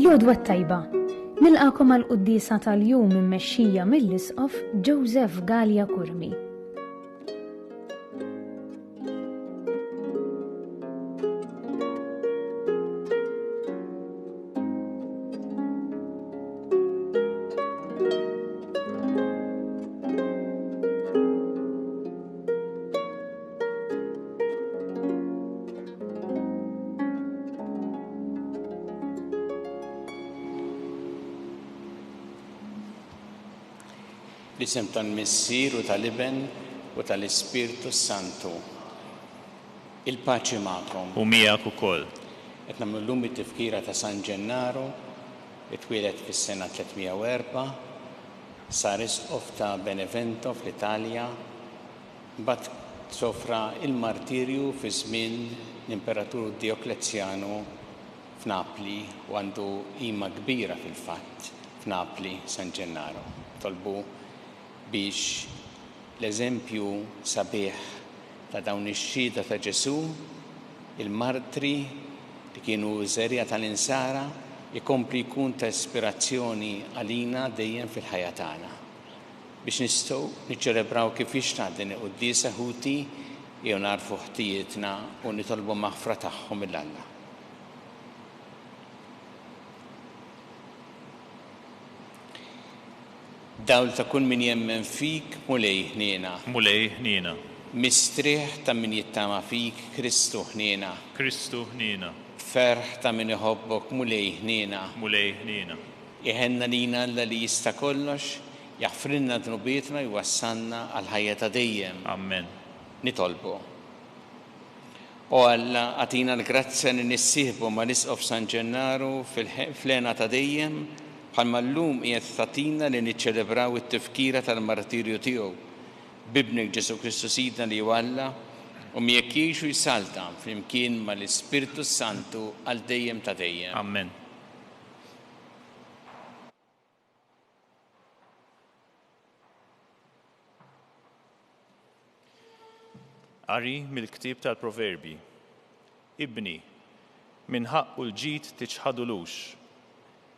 L-għodwa tajba, nilqakom għal-quddisa tal-jum immexxija mill-Isqof Joseph Gallia Kurmi. L-isem tal-Missier u tal-Iben u tal-Ispirtu Santu. Il-paċi magħkom. U miegħek ukoll. Qed nagħmlu llum it-tifkira ta' San Ġennaro, itwieled fis-sena 304, sar Isqof ta' Benevento fl-Italja, mbagħad sofra il-martirju fi żmien l-Imperatur Dioklezzjanu f'Napli u għandu qima kbira fil-fatt f'Napli San Ġennaro. Tolbu biex l-eżempju sabiħ ta' dawn ix-xhieda ta' Ġesu, il-martri li kienu żerja tal-insara, ikompli jkun ta' ispirazzjoni għalina dejjem fil-ħajja tagħna. Biex nistgħu niċċelebraw kif jixtaq din il-quddiesa ħuti jew narfu ħtijietna u nitolbu maħfra tagħhom mill-Alla. Dawl ta' kull min jemmen fik mulej ħniena. Mulej ħniena. Mistrieħ ta' min jittama fik Kristu ħniena. Kristu ħniena. Ferħ ta' min iħobbok mulej ħniena. Mulej ħniena. Iħenna lina Alla li jista' kollox, jaħfrilna dnubietna jwassalna għal ħajja ta' dejjem. Amen. Nitolbu. O Alla għatina l-grazzja li nissieħbu mal-Isqof San Ġennaru fil-ħlena ta' dejjem, bħalma llum qiegħed tagħtina li niċċelebraw it-tifkira tal-martirju tiegħu bibnek Ġesu Kristu Sidna li Alla u miegħek jgħixu jsalta flimkien mal-Ispirtu Santu għal dejjem ta' dejjem. Amen. Qari mill-ktieb tal-Proverbi. Ibni, min ħaqqu l-ġid tiċħadulux,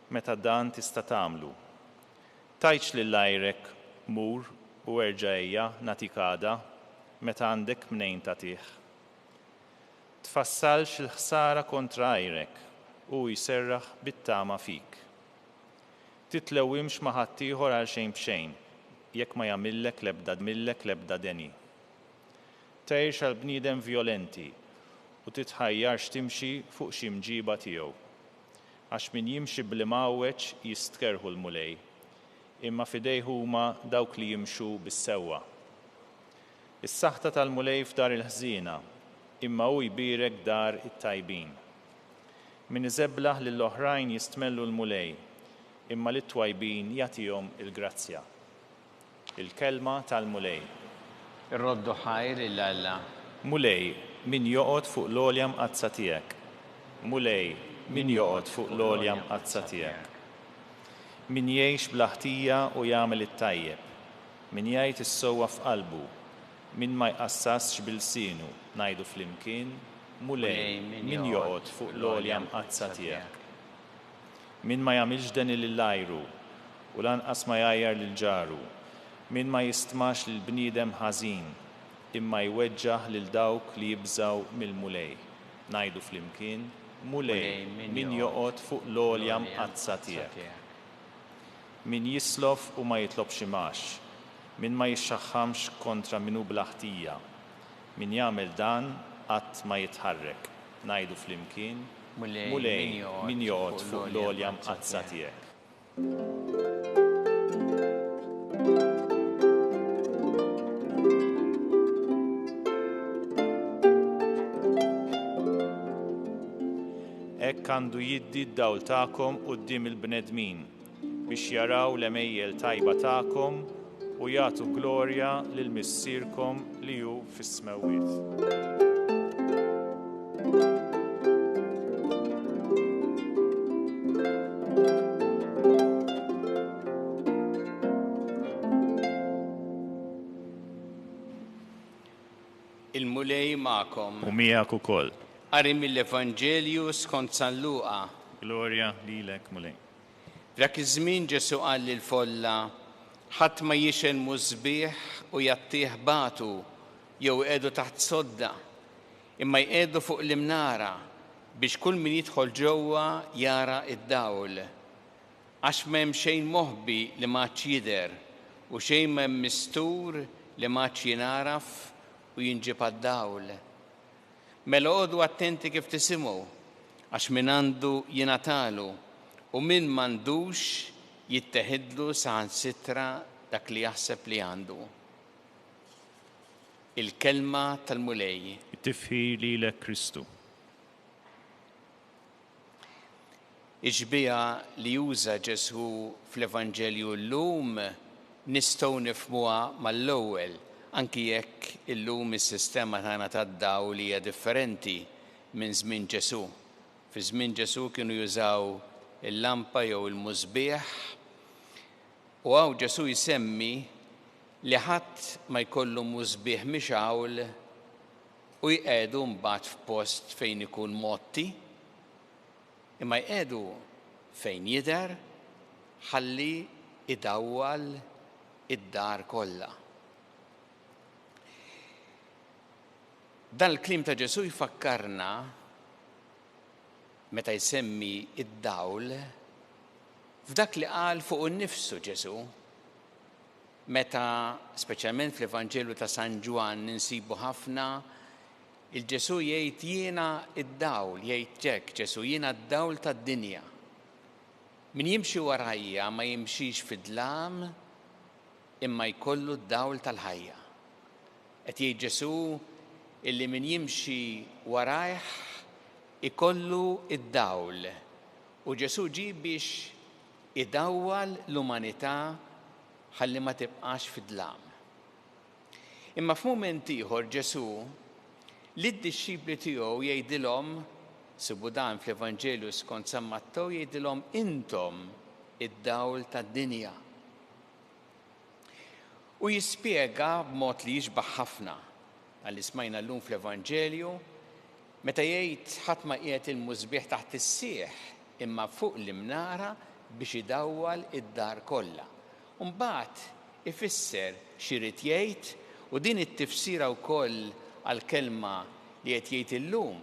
meta dan tista' tagħmlu. Tajċ lil-lajrek mur u erġajja natikada meta għandek mnejn tagħtih. Tfassalx il-ħsara kontra għajrek u jserraħ bit-tama fik. Titlewwimx ma' ħaddieħor għal xejn b'xejn jekk ma jagħmillek l-ebda deni. Tgħix għal bniedem violenti u titħajjarx timxi fuq xi mġiba tiegħu. Għax min jimxi bl-imgħawweġ jistkerħu l-mulej, imma fidejh huma dawk li jimxu bis-sewwa. Is-saħta tal-mulej f'dar il-ħżiena, imma hu jbierek dar it-tajbin. Min iżebblaħ lill-oħrajn jistmellu l-mulej, imma lit-twajbin jagħtihom il-grazzja. Il-kelma tal-mulej. Irroddu ħajr il-Alla. Mulej, min joqgħod fuq l-għolja mqazza tiegħek. Mulej, min joqgħod fuq l-għolja mqazza tiegħek. Min jgħix bl-ħtija u jagħmel it-tajjeb. Min jgħid is-sewwa f'qalbu. Min ma jqassasx bil-sienu ngħidu flimkien, mulej, min joqgħod fuq l-għolja mqazza tiegħek. Min ma jagħmilx deni lill-għajru u lanqas ma jgħajjar lil ġaru. Min ma jistmax lil bniedem ħażin, imma jweġġaħ lil dawk li jibżgħu mill-mulej. Ngħidu flimkien, mulej, min joqgħod fuq l-għolja mqazza tiegħek. Min jislof u ma jitlobx imax, min ma jixxaħħamx kontra minnu bl-ħtija. Min jagħmel dan qatt ma jitħarrek. Ngħidu flimkien, mulej, min joqgħod fuq l-għolja mqazza tiegħek. Hekk għandu jiddi d-dawl tagħkom quddiem il-bnedmin biex jaraw l-emejjel tajba tagħkom u jagħtu glorja lil Missierkom li hu fis-smewwiet. Il-mulej magħkom. U miegħek ukoll. Qari mill-Evanġelju skont San Luqa. Gloria lilek mulej. F'dak iż-żmien Ġesu qal lill-folla ħadd ma jixen mużbieħ u jattih batu jew qiegħdu taħt sodda, imma jqiegħdu fuq l-imnara biex kull min jidħol ġewwa jara d-dawl. Għax m'hemm xejn moħbi li m'għadx jidher u xejn m'hemm mistur li m'għadx jinaraf u jinġib għad-dawl. Mela għodu attenti kif tisimgħu, għax min għandu jingħatalu u min m'għandux jitteħidlu saħansitra dak li jaħseb li għandu. Il-kelma tal-mulej. It-tifħir lilek Kristu. Iġbija li juża Ġesu fl-Evanġelju llum nistgħu nifhmuha mal-ewwel, anki jekk illum is-sistema tagħna tad-dawl hija differenti minn żmien Ġesu. Fi żmien Ġesu kienu jużaw il-lampa jew il-mużbieħ u hawn Ġesu jsemmi li ħadd ma jkollu mużbieħ mixawl u jqiegħdu mbagħad f'post fejn ikun motti, imma jqiegħdu fejn jidher ħalli idawwal id-dar kollha. Dan il-kliem ta' Ġesu jfakkarna meta jsemmi id-dawl f'dak li qal fuq innifsu Ġesu. Meta speċjalment fl-Evanġelju ta' San Ġwan ninsibu ħafna il-Ġesu jgħid jiena id-dawl, jgħid ġek Ġesu jiena d-dawl tad-dinja. Min jimxi warajja ma jimxix fid-dlam imma jkollu d-dawl tal-ħajja. Qed jgħid Ġesu illi min jimxi warajh ikollu id-dawl u Ġesu ġie biex idawwal l-umanità ħalli ma tibqax fid-dlam. Imma f'mument ieħor Ġesu lid-dixxipli tiegħu jgħidilhom, sibu dan fl-Evanġelju skont San Mattew, jgħidilhom intom id-dawl tad-dinja. U jispjega b'mod li jixbaħ ħafna għalli smajna llum fl-Evanġelju meta jgħid ħadd ma qiegħed il-mużbieħ taħt is-sieħ imma fuq l-imnara biex idawwal id-dar kollha. Mbagħad ifisser x'irid jgħid u din it-tifsira wkoll għall-kelma li qed jgħid illum.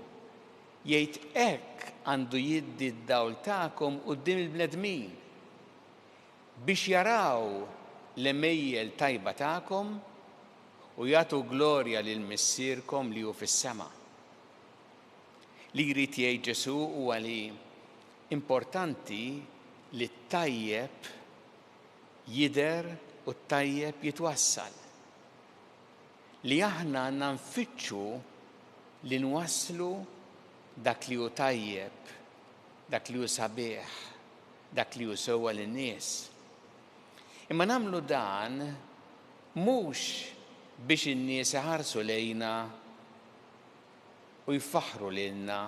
Jgħid hekk għandu jiddi d-dawl tagħkom quddiem il-bnedmin biex jaraw l-emejjel tajba tagħkom u jagħtu glorja lil missierkom li hu fis-sema. Li jrid jgħid Ġesu huwa li importanti li t-tajjeb jidher u t-tajjeb jitwassal. Li aħna għandna nfittxu li nwasslu dak li hu tajjeb, dak li hu sabiħ, dak li hu sewwa lin-nies. Imma nagħmlu dan mhux biex in-nies iħarsu lejna u jfaħru lilna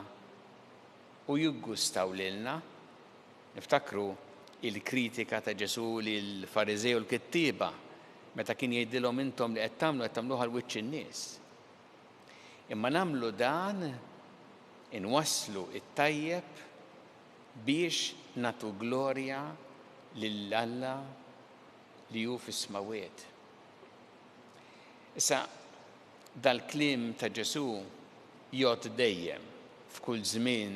u jiggustaw lilna. Niftakru il-kritika ta' Ġesu lill-Fariżej u l-Kittieba meta kien jgħidilhom intom li qed tagħmluha l-wiċċ in-nies. Imma nagħmlu dan inwasslu it-tajjeb biex nagħtu glorja lil Alla li hu fis-smawiet. Issa dal-kliem ta' Ġesu jgħod dejjem f'kull żmien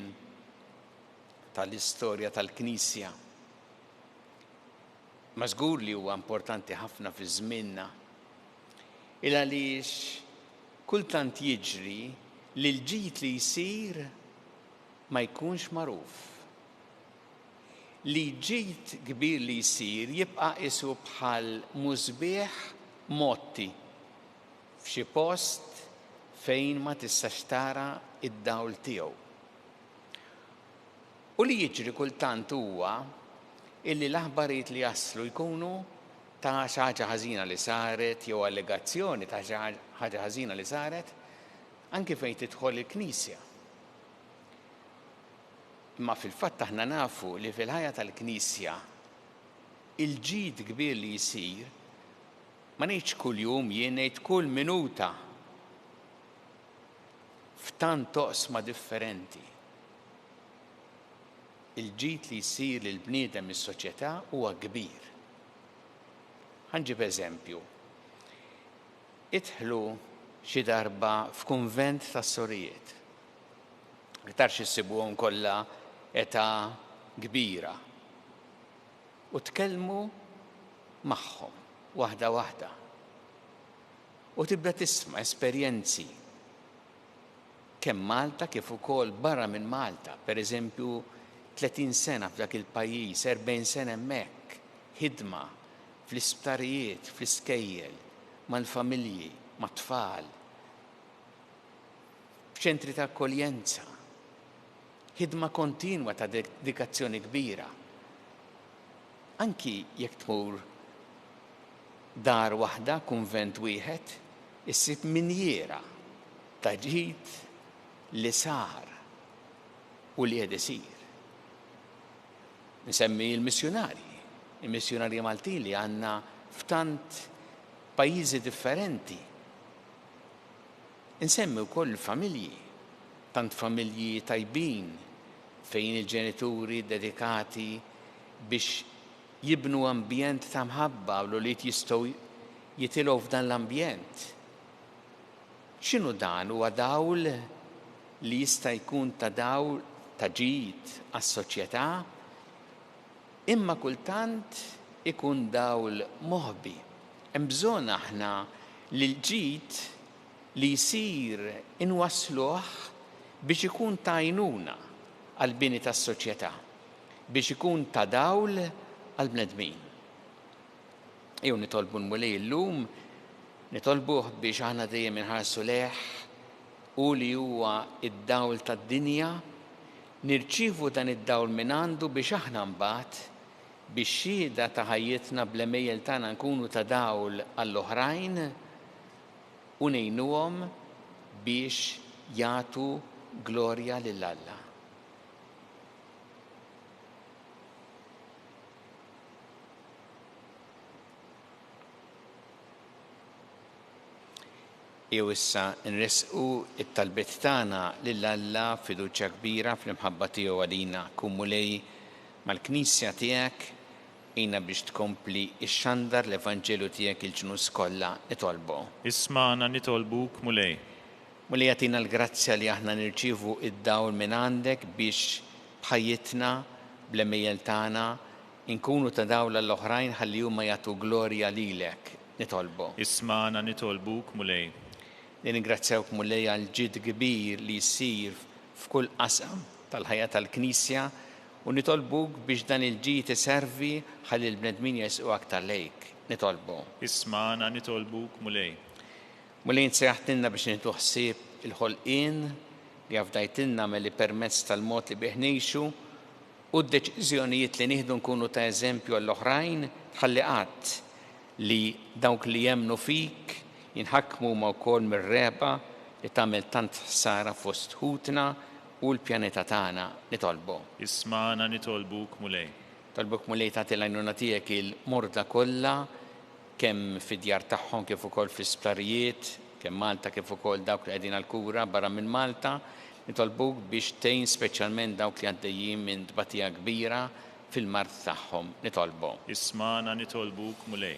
tal-istorja tal-Knisja. Ma żgur li huwa importanti ħafna fi żmienna. Il għaliex kultant jiġri li l-ġid li jsir ma jkunx magħruf. Li ġid kbir li jsir jibqa' isu bħal mużbieħ motti f'xi post fejn ma tistax tara id-dawl tiegħu. U li jiġri kultant huwa illi l-aħbarijiet li jaslu jkunu ta' xi ħaġa ħażina li saret jew allegazzjoni ta' xi ħaġa ħażina li saret anke fejn tidħol il-Knisja. Imma fil-fatt aħna nafu li fil-ħajja tal-Knisja il-ġid kbir li jsir ma ngħidx kull jum jien ngħid kull minuta f'tant oqsma differenti. il-ġid li jsir lil bniedem mis-soċjetà huwa kbir. Ħanġib eżempju. Idħlu xi darba f'kunvent tas-sorijiet. Iktarx issibuhom kollha età kbira. U tkellmu magħhom waħda waħda. U tibda tisma' esperjenzi kemm Malta kif ukoll barra minn Malta, pereżempju 30 sena f'dak il-pajjiż, 40 sena hemmhekk, ħidma fl-isptarijiet, fl-iskejjel, mal-familji, mat-tfal, f'ċentri ta' akkoljenza, ħidma kontinwa ta' dedikazzjoni kbira. Anki jekk tmur dar waħda, kunvent wieħed, issib minjera ta' ġid li sar u li qed isir. Nsemmi il-missjonarji Maltin li għandna f'tant pajjiżi differenti. Insemmi wkoll familji, tant familji tajbin fejn il-ġenituri dedikati biex jibnu ambjent ta' mħabba u li jistgħu jitilgħu f'dan l-ambjent. X'inhu dan? Huwa dawl li jista' jkun ta' dawl ta' ġid għas-soċjetà, imma kultant ikun dawl moħbi. Hemm bżonn aħna li l-ġid li jsir inwassluh biex ikun ta' għajnuna għall-bini tas-soċjetà, biex ikun ta' dawl għall-bnedmin. Jew nitolbu l-mulej llum, nitolbuh biex aħna dejjem inħarsu leħ u li huwa id-dawl tad-dinja, nirċievu dan id-dawl minn għandu biex aħna mbagħad biex xhieda ta' ħajjitna bl-emejjel tagħna nkunu ta' dawl għall-oħrajn u ngħinuhom biex jagħtu glorja lil Alla. Jew issa nresqu it-talbiet tagħna lil Alla fiduċja kbira fl-imħabba tiegħu għalina. Kun mulej mal-Knisja tiegħek jina biex tkompli ix-xandar l-Evanġelu tiegħek il-ġnus kollha nitolbu. Isma'na nitolbuk mulej. Mulej jagħtina l-grazzja li aħna nirċievu id-dawl minn għandek biex bħajjitna bl-emejjel tagħna inkunu ta' dawl l-oħrajn ħalli huma jagħtu glorja lilek nitolbu. Isma'na nitolbuk mulej. Ningrazzjawk mulej għal ġid kbir li jsir f'kull qasam tal-ħajja tal-Knisja u nitolbuk biex dan il-ġid iservi ħalli l-bnedmin jesqu aktar lejk. Nitolbu. Isma'na nitolbuk mulej. Mulej nsejħtilna biex nieħdu ħsieb il-ħolqien li għafdajtilna milli permezz tal-mod li bih ngħixu u d-deċiżjonijiet li nieħdu nkunu ta' eżempju għall-oħrajn ħalli qatt li dawk li jemmnu fik jinħakkmu ma' wkoll mir-reba li tagħmel tant ħsara fost ħutna u l-pjaneta tagħna nitolbu. Isma'na nitolbuk mulej. Tolbuk mulej tagħti l-għajnuna tiegħek il-morda kollha kemm fid-djar tagħhom kif ukoll fl-isptarijiet, kemm Malta kif ukoll dawk li qegħdin għall-kura barra minn Malta, nitolbuk biex tgħin speċjalment dawk li għaddejjin minn tbatija kbira fil-mart tagħhom nitolbu. Isma'na nitolbuk mulej.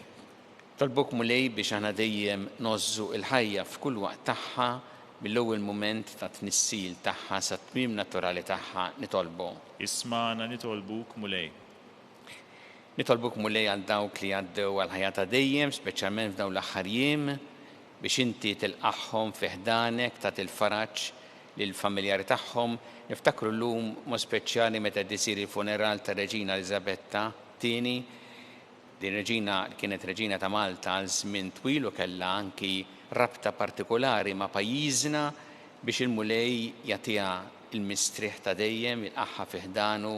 Tolbuk mulej biex aħna dejjem nożżu l-ħajja f'kull waqt tagħha mill-ewwel mument ta' tnissil tagħha sa tmiem naturali tagħha nitolbu. Isma'na nitolbuk mulej. Nitolbuk mulej għal dawk li għaddew għal ħajja ta' dejjem, speċjalment f'dawn l-aħħar jiem, biex inti tilqaħħom fi ħdanek ta' il-faraġġ lill-familjari tagħhom. Niftakru llum mod speċjali meta jsir il-funeral ta' Reġina Elisabetta II. Din Reġina kienet Reġina ta' Malta għal żmien twil u kellha anki rabta partikolari ma' pajjiżna biex il-mulej jagħtiha il-mistrieħ ta' dejjem, il-qaħħa fi ħdanu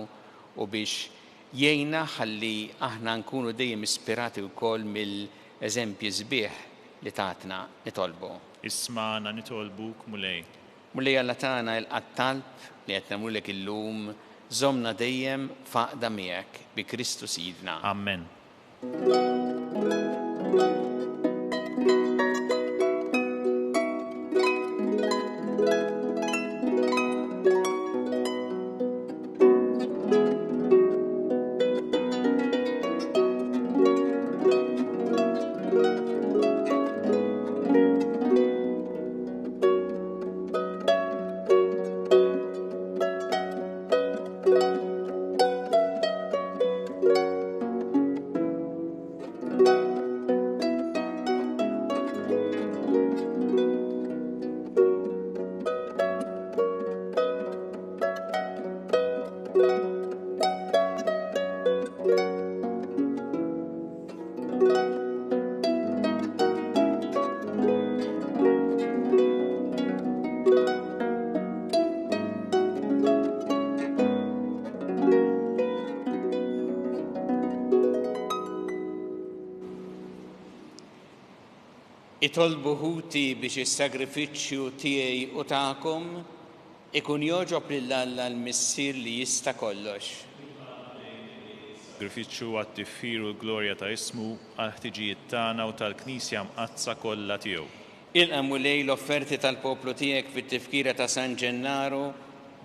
u biex jgħinna ħalli aħna nkunu dejjem ispirati wkoll mill-eżempji sbieħ li tatna nitolbu. Isma'na nitolbuk mulej. Mulej Alla tagħna il-qattalb li qed nagħmlulek illum żommna dejjem faqda miegħek bi Kristu Sidna. Amen. Itolbu ħuti biex is-sagrifiċċju tiegħi u tagħkom ikun jogħġob lil Alla l-Missier li jista' kollox. Sagrifiċċju għat-tifħir u l-glorja ta' ismu għal ħtiġijiet tagħna u tal-Knisja mqazza kollha tiegħu. Ilqam lej l-offerti tal-poplu tiegħek fit-tifkira ta' San Ġennaru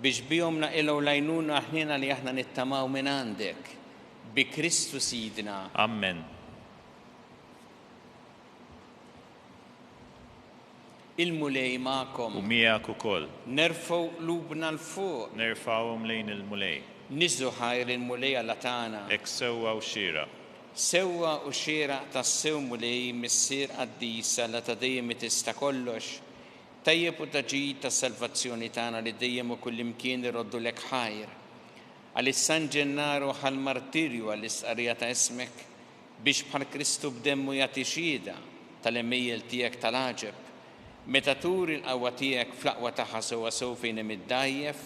biex bihom naqilgħu lajnuna ħniena li aħna nittamaw minn għandek bi Kristu Sidna. Amen. Il-mulej ma'kom. U miegħek ukoll. Nerfgħu qlubna l-fuq. Nerfgħuhom lejn il-mulej. Niżżu ħajr il-mulej Alla tagħna. Hekk sewwa u xira. Sewwa u xieraq tas-sew mulej missier qaddis Alla ta' dejjem tista' kollox. Tajjeb u taġid tas-salvazzjoni tagħna li dejjem u kullimkien iroddu lek ħajr. Għal-San Ġennaru ħal-martirju għall-istqarrija ta' ismek biex bħal Kristu b'demmu jagħti xhieda tal-emmejjel tiegħek tal-għaġeb. Meta tur il-qawwa tiegħek fl-aqwa tagħha sewwa sew fejn hemm iddajjef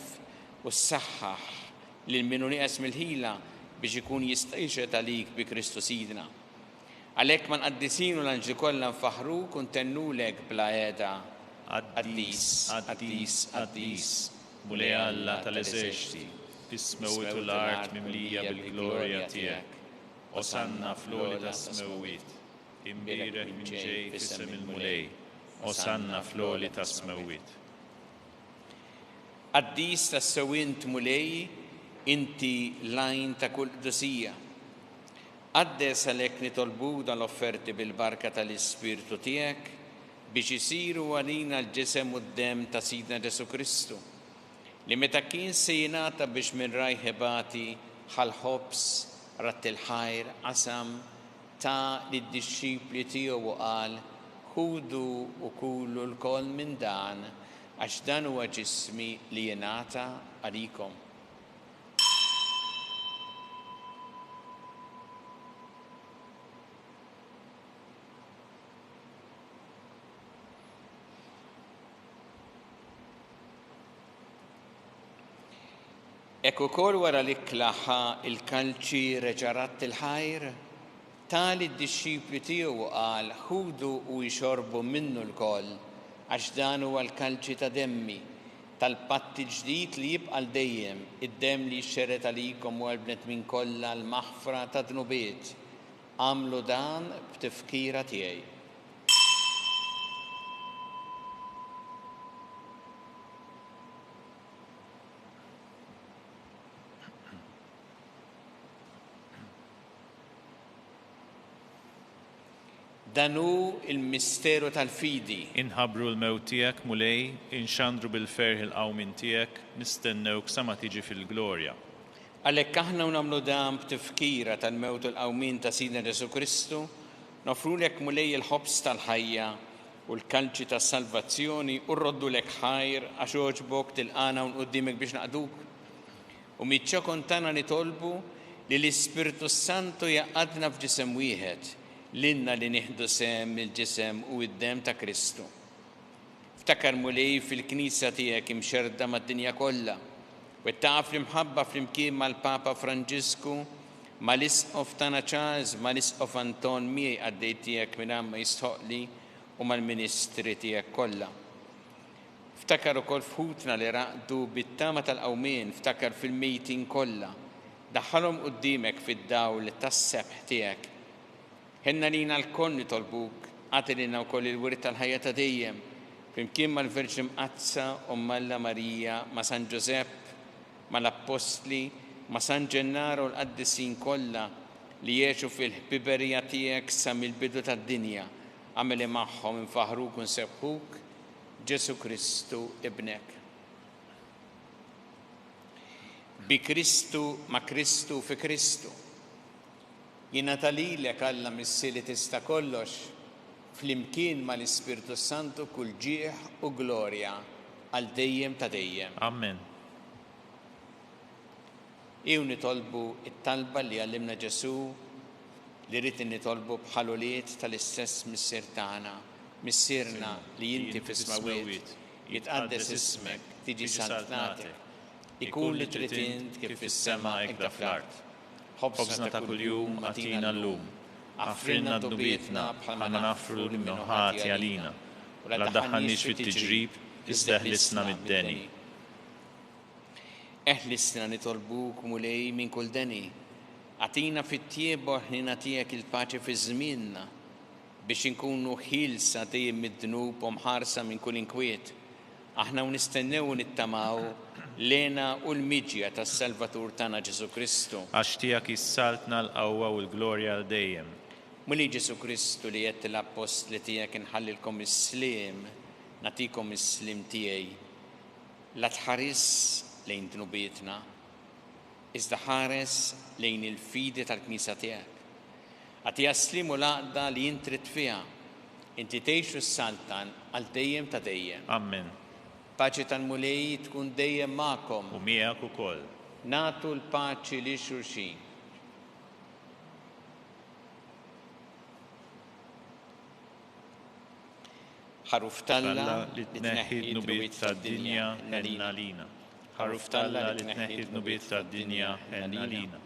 u ssaħħaħ lil min nieqes mill-ħila biex ikun jista' jixhed għalik bi Kristu Sidna. Għalhekk ma nqaddisin u l-anġli kollha nfaħruk u ntennulek bla qiegħda. Qaddis, qaddis, qaddis, mulej Alla tal-eżerċiti, fis-smewwiet u l-art mimlija bil-glorja tiegħek. Osanna fl-għoli tas-smewwiet, imbierek minn ġej f'isem il-mulej. Osanna fl-għoli tas-smewwiet. Qaddis tas-sewwint mulej, inti lajn ta' kull qdusija. Qaddes għalhekk nitolbu dal-offerti bil-barka tal-Ispirtu tiegħek biex isiru għalina l-ġisem u d-dem ta' Sidna Ġesu Kristu li meta kien se jingħata biex minn rajħebati ħal-ħobs rat il-ħajr qasam ta' lid-dixxipli tiegħu u qal ħudu u kulu l-koll minn dan għax dan huwa ġismi li jingħata għalikom. Ekk ukoll wara li klaħħa il-kalċi reġarat il-ħajr, tali d-dixxipli tiegħu qal ħudu u jxorbu minnu l-koll għax dan huwa l-kalċi ta' demmi tal-patti ġdid li jibqa' dejjem id-demm li jxxerret għalikom u għall-bnedmin kollha l-maħfra ta' dnubiet. Għamlu dan b'tifkira tiegħi. Danu il-misteru tal-fidi. Inħabru l-mewt tiegħek mulej, inxandru bil-ferħ il-qawmin tiegħek, nistennewk sa ma tiġi fil-glorja. Għalhekk aħna nagħmlu dan b'tifkira tal-mewt u l-qawmin ta' Sidna Ġesu Kristu, nofrulek mulej il-ħobs tal-ħajja u l-kalċi tas-salvazzjoni u rroddu lek ħajr għax oġbok tilqana u nquddimek biex naqduk. U miċ-ċokon tagħna nitolbu li l-Ispirtu Santu jaqadna f'ġisem wieħed l-inna li nieħdu sem il-ġisem u id-dem ta' Kristu. Ftakar mulej fil-Knisja tiegħek imxerda mad-dinja kollha u taf l-imħabba flimkien mal-Papa Franġisku, mal-Isqof tagħna Charles, mal-Isqof Anton miegħi għaddej tiegħek minn hemm jistħoqli u mal-Ministri tiegħek kollha. Ftakar ukoll fħutna li raqdu bit-tama tal-qawmien, ftakar fil-mejtin kollha, daħħalhom quddiemek fid-dawl tas-sebħ tiegħek. Ħenna lina l-koll nitolbuk, għati lina wkoll il-wirt tal-ħajja ta' dejjem, flimkien mal-Verġi Mqazza u Malla Marija, ma' San Ġosepp, mal-Apostli, ma' San Ġennaru l-qaddisin kollha li jgħixu fil-ħbiberija tiegħek sa mill-bidu tad-dinja, għameli magħhom infaħruk u nsebħuk Ġesu Kristu ibnek. bi Kristu ma' Kristu fi Kristu. Jingħata lilek Alla Missi li tista' kollox flimkien mal-Ispirtu Santu kull ġieħ u glorja għal dejjem ta' dejjem. Amen. Iw nitolbu it-talba li għallimna Ġesu li rrid nitolbu bħaluliet tal-istess missier tagħna, missierna li inti fis-smawiet jitqaddes ismek, tiġi santnatek, ikun li trid int kif fis-sema hekk fl-art. Ħobżna ta' kuljum għatina llum, affrinna d-dubietna bħalma nafru l-minnuħati għalina, u la ddaħħalniex fit-tiġrib, iżda ħlisna mid-deni. Eħlisna nitolbuk mulej minn kull deni, għatina fit-tiebu ħnina tiegħek il-paċi fi żmienna biex inkunu ħilsa dejjem mid-dnub u mħarsa minn kull inkwiet. Aħna nistennew nittamaw lena u l-miġja tas-Salvatur tagħna Ġesu Kristu. Għax tiegħek issaltna l-qawwa u l-glorja għal dejjem. Muli Ġesu Kristu li qed l-apostli tiegħek inħallilkom is-sliem, nagħtikom is-sliem tiegħi. La tħares lejn dnubietna, iżda ħares lejn il-fidi tal-Knisja tiegħek. Għatija slim u laqda li jintrit fiha, inti tgħixu s-saltan għal dejjem ta' dejjem. Amen. Paċi tal-mulej tkun dejjem magħkom. U miegħek ukoll. Nagħtu l-paċi li xulxin. Ħaruf Talla li tneħħi d-nubiet tad-dinja ħenna lina. Ħaruf Talla li tneħħi d-nubiet tad-dinja ħenna lina.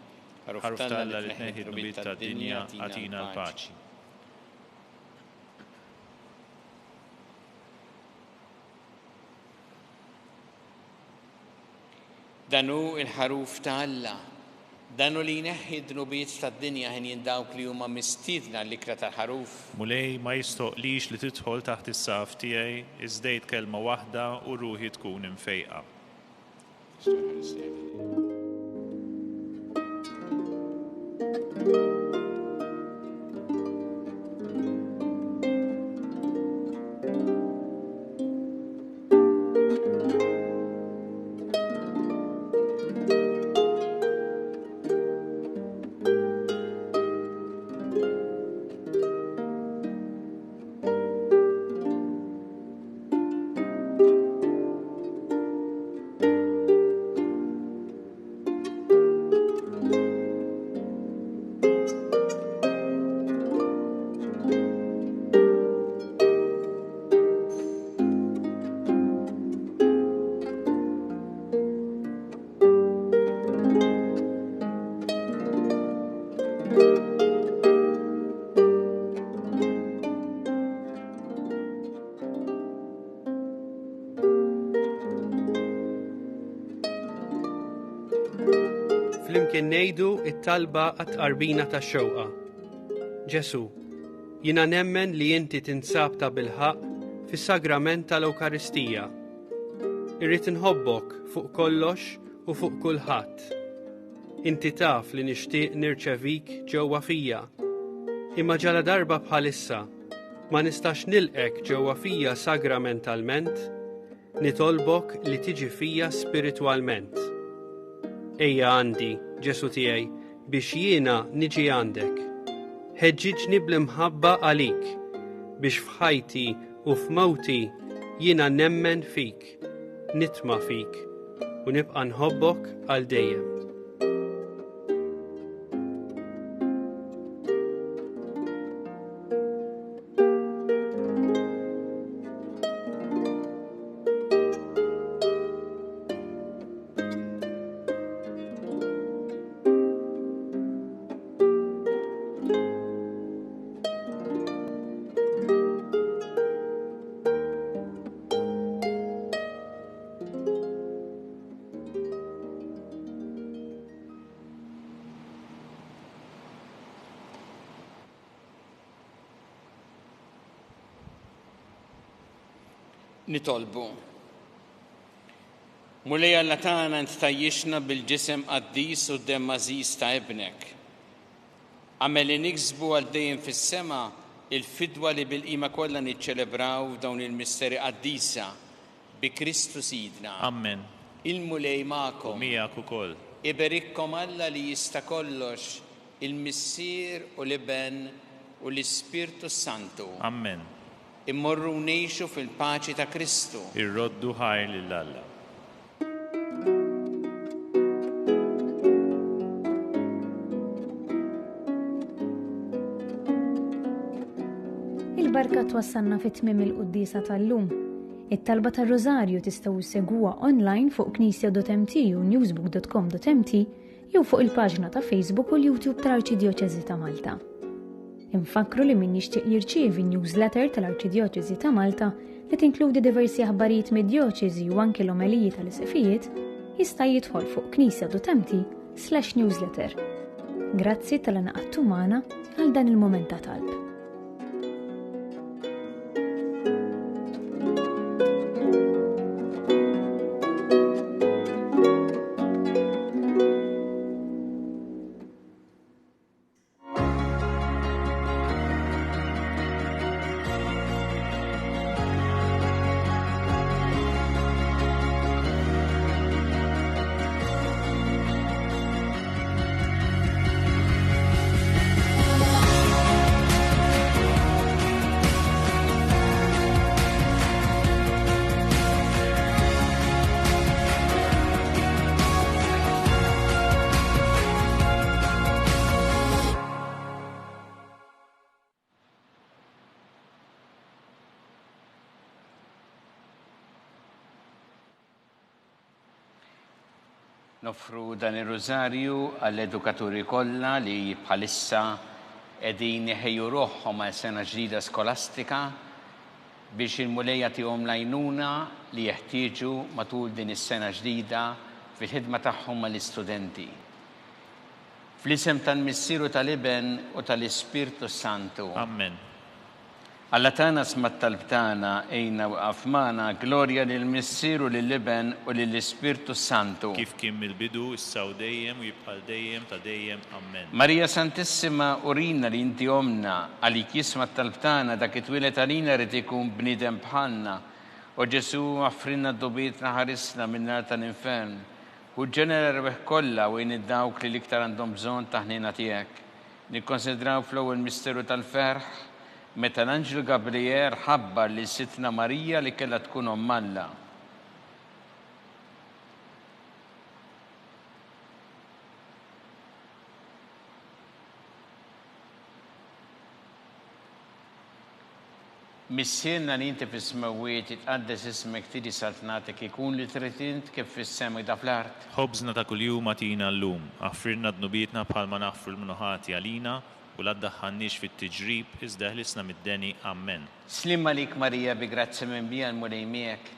Ħaruf Talla li tneħħi d-nubiet tad-dinja għatina l-paċi. Danu il-ħaruf ta' Alla, danu li jneħħi d-nubiet tad-dinja ħin jindawk li huma mistiedna l-ikra tal-ħaruf. Mulej ma jistoqlix li tidħol taħt is-saf tiegħi iżdejt kelma waħda u ruħi tkun imfejqa. Flimkien ngħidu it-talba għat-qarbina tax-xewqa. Ġesu, jiena nemmen li inti tinsab ta' bilħaq fis-sagrament tal-Ewkaristija. Irrid inħobbok fuq kollox u fuq kulħadd. Inti taf li nixtieq nirċevik ġewwa fija. Imma ġala darba bħalissa ma nistax nilqek ġewwa fija sagramentalment, nitolbok li tiġi fija spiritwalment. Ejja għandi, Ġesu tiegħi, biex jiena niġi għandek. Ħeġġiġni bl-imħabba għalik, biex f'ħajti u f'mawti jiena nemmen fik, nitma fik, u nibqa' nħobbok għal dejjem. Nitolbu. Mulej Alla tagħna int tajjixna bil-ġisem qaddis u d-demm għażiż ta' ibnek. Għamel li niksbu għal dejjem fis-sema il-fidwa li bil-qima kollha niċċelebraw dawn il-misteri qaddisa bi Kristu Sidna. Amen. Il-mulej magħkom. Miegħek ukoll. Iberikkom Alla li jista' kollox, il-Missier u l-Iben u l-Ispirtu Santu. Amen. Immorru ngħixu fil-paċi ta' Kristu. Irroddu ħajr lil Alla. Il-barka twassalna fit-tmiem il-qudiesa tal-lum. It-talba tar-Rożarju tistgħu issegwuha online fuq knisja.mt u newsbook.com.mt jew fuq il-paġna ta' Facebook u l-YouTube tal-Arċidjoċeżi ta' Malta. Infakru li min jixtieq jirċievi newsletter tal-Arċidjoċeżi ta' Malta li tinkludi diversi aħbarijiet mid-djoċeżi u anke l-omeliji tal-isqifijiet jista' jidħol fuq knisja.mt/newsletter. Grazzi tal-inaqgħadtu magħna għal dan il-mument ta' talb. Nofru dan ir-Rożarju għall-edukaturi kollha li bħalissa qegħdin iħejju ruħhom għal sena ġdida skolastika biex il-mulejja tihom l-għajnuna li jeħtieġu matul din is-sena ġdida fil-ħidma tagħhom mal-istudenti. Fl-isem tal-Missieru tal-Iben u tal-Ispirtu Santu. Amen. Alla tagħna smat talb tagħna ejna waqaf magħna glorja lill-Missieru lill-Iben u lill-Ispirtu Santu. Kif kien mill-bidu, issa u dejjem u jibqal dejjem ta' dejjem. Amen. Marija Santissima, urina li inti omna għalik jisma' talb tagħna dak it-twilet għalina rid ikun bniedem bħalna. U Ġesu għaffrinna d-dobietna ħarisna min-nar tal-infern. U ġenera rbeħ kollha u id-dawk li l-iktar għandhom bżonn ta' ħnina tiegħek. Nikkonsidraw fl-ewwel misteru tal-ferħ meta l-Anġlu Gabriel ħabbar li sitna Marija li kellha tkun omm Alla. Missierna li inti fis-smawiet itqaddes ismek tiġi saltnatek ikun li trid int kif fis-sema da fl-art. Ħobżna ta' kuljum atina llum, affrirna dnubietna bħalma naffru l-mnuħati għalina u la ddaħħalniex fit-tiġrib iżda ħlisna mid-deni. Amen. Slim għalik Marija bi grazzi minn bija l-mulej miegħek.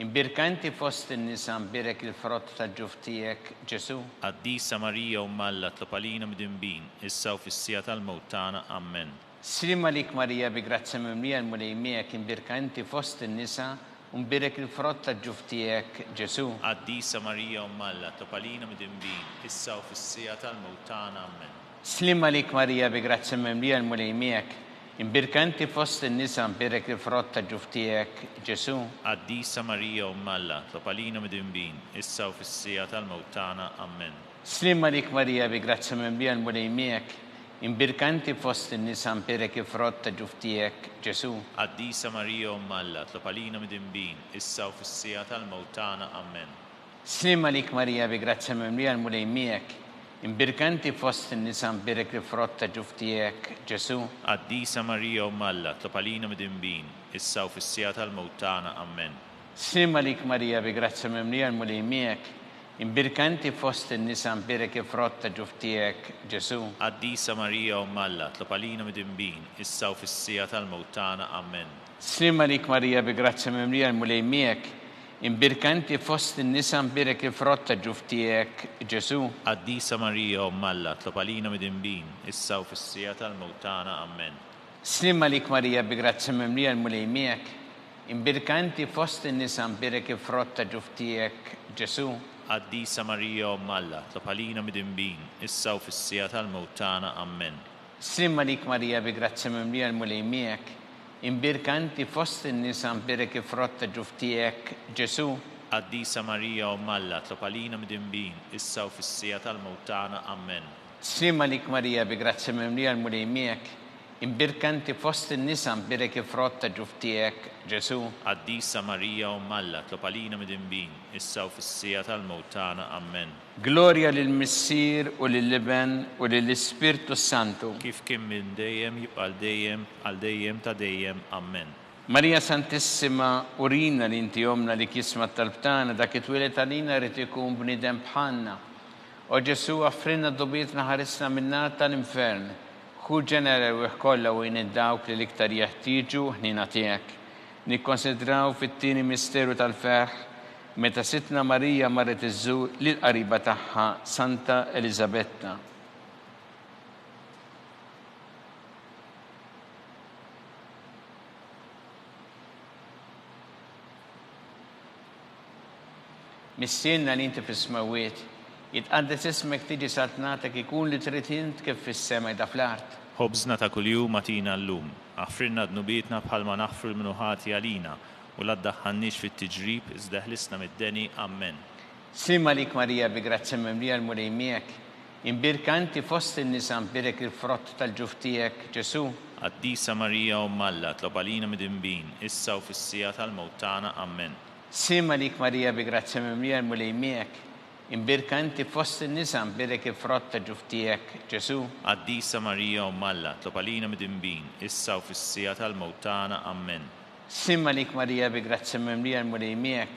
Imbirka inti fost in-nisa mbirek il-frott ta' ġuf tiegħek Ġesu. Qaddisa Marija umm Alla tlob għalina mdinbin, issa u fis-sija tal-mewt tagħna. Amen. Slim għalik Marija bi grazzi minn bija l-mulej miegħek. Imbirka inti fost in-nisa mbirek il-frott ta' ġuf tiegħek Ġesu. Qaddisa Marija umm Alla tlob għalina mdinbin, issa u fis-sija tal-mewt tagħna. Amen. Slim għalik Marija bi grazzi minn bija l-mulej miegħek. Imbirka inti fost in-nisa mbirek il-frott ta' ġuf tiegħek Ġesu. Qaddisa Marija umm Alla tlob għalina mdinbin, issa u fis-sija tal-mewt tagħna. Amen. Slim għalik Marija bi grazzi minn bija l-mulej miegħek. Imbirka inti fost in-nisa mbirek il-frott ta' ġuf tiegħek Ġesu. Qaddisa Marija umm Alla tlob għalina mdinbin, issa u fis-sija tal-mewt tagħna. Amen. Slim għalik Marija bi grazzi minn bija l-mulej miegħek. Imbirka inti fost in-nisa mbirek il-frott ta' ġuf tiegħek Ġesu. Qaddisa Marija umm Alla tlob għalina mdinbin, issa u fis-sija tal-mewt tagħna. Amen. Slim għalik Marija bi grazzi minn bija l-mulej miegħek. Imbirka inti fost in-nisa mbirek il-frott ta' ġuf tiegħek Ġesu. Qaddisa Marija umm Alla tlob għalina mdinbin, issa u fis-sija tal-mewt tagħna. Amen. Slim għalik Marija bi grazzi minn bija l-mulej miegħek. Imbirka inti fost in-nisa mbirek il-frott ta' ġuf tiegħek Ġesu. Qaddisa Marija umm Alla tlob għalina mdinbin, issa u fis-sija tal-mewt tagħna. Amen. Slim għalik Marija bi grazzi minn bija l-mulej miegħek. Imbirka inti fost in-nisa mbirek il-frott ta' ġuf tiegħek Ġesu. Qaddisa Marija umm Alla tlob għalina mdinbin, issa u fis-sija tal-mewt tagħna. Amen. Slim għalik Marija bi grazzi minn bija l-mulej miegħek. Imbirka inti fost in-nisa mbirek il-frott ta' ġuf tiegħek Ġesu. Qaddisa Marija Umm Alla, tlob għalina midinbin, issa u fis-sija tal-mewt tagħna. Amen. Slima lik Marija bi grazzi mimlija l-mulej miegħek, imbirka inti fost in-nisa mbirek il-frott ta' ġuf tiegħek, Ġesu. Qaddisa Marija Umm Alla, tlob għalina midinbin, issa u fis-sija tal-mewt tagħna. Amen. Gloria lill-Missier u lill-Iben u lill-Ispirtu Santu. Kif kien minn dejjem jibqa' dejjem għal dejjem ta' dejjem. Amen. Marija Santissima, urina li inti jomna li kisma tal-btana dak it-twilet għalina rrid ikun bniedem bħalna. O Ġesu għaffrinna d-dobietna ħarisna minnar tal-infern. Hu ġenera u kollha u dawk li l-iktar jeħtieġu ħnina tiegħek. Nikkonsidraw fit-tieni misteru tal-ferħ meta sitna Marija marret iżżur lill-qariba tagħha Santa Elisabetta. Missienna li inti fis-smawiet, jitqaddes ismek tiġi saltnatek ikun li trid int kif fis-sema da fl-art. Ħobżna ta' kuljum atina llum, aħfrilna dnubietna bħalma naħfru l-minuħati għalina u la ddaħħalniex fit-tiġrib iżda ħlisna mid-deni. Amen. Slima lik Marija bi grazzi mimlija l-mulej miegħek, imbirka inti fost in-nisa mbirek il-frott tal-ġuf tiegħek, Ġesu. Qaddisa Marija Umm Alla, tlob għalina midinbin, issa u fis-sija tal-mewt tagħna. Amen. Slima lik Marija bi grazzi mimlija l-mulej miegħek, imbirka inti fost in-nisa mbirek il-frott ta' ġuf tiegħek, Ġesu. Qaddisa Marija Umm Alla, tlob għalina midinbin, issa u fis-sija tal-mewt tagħna. Amen. Slima lik Marija bi grazzi mimlija l-mulej miegħek,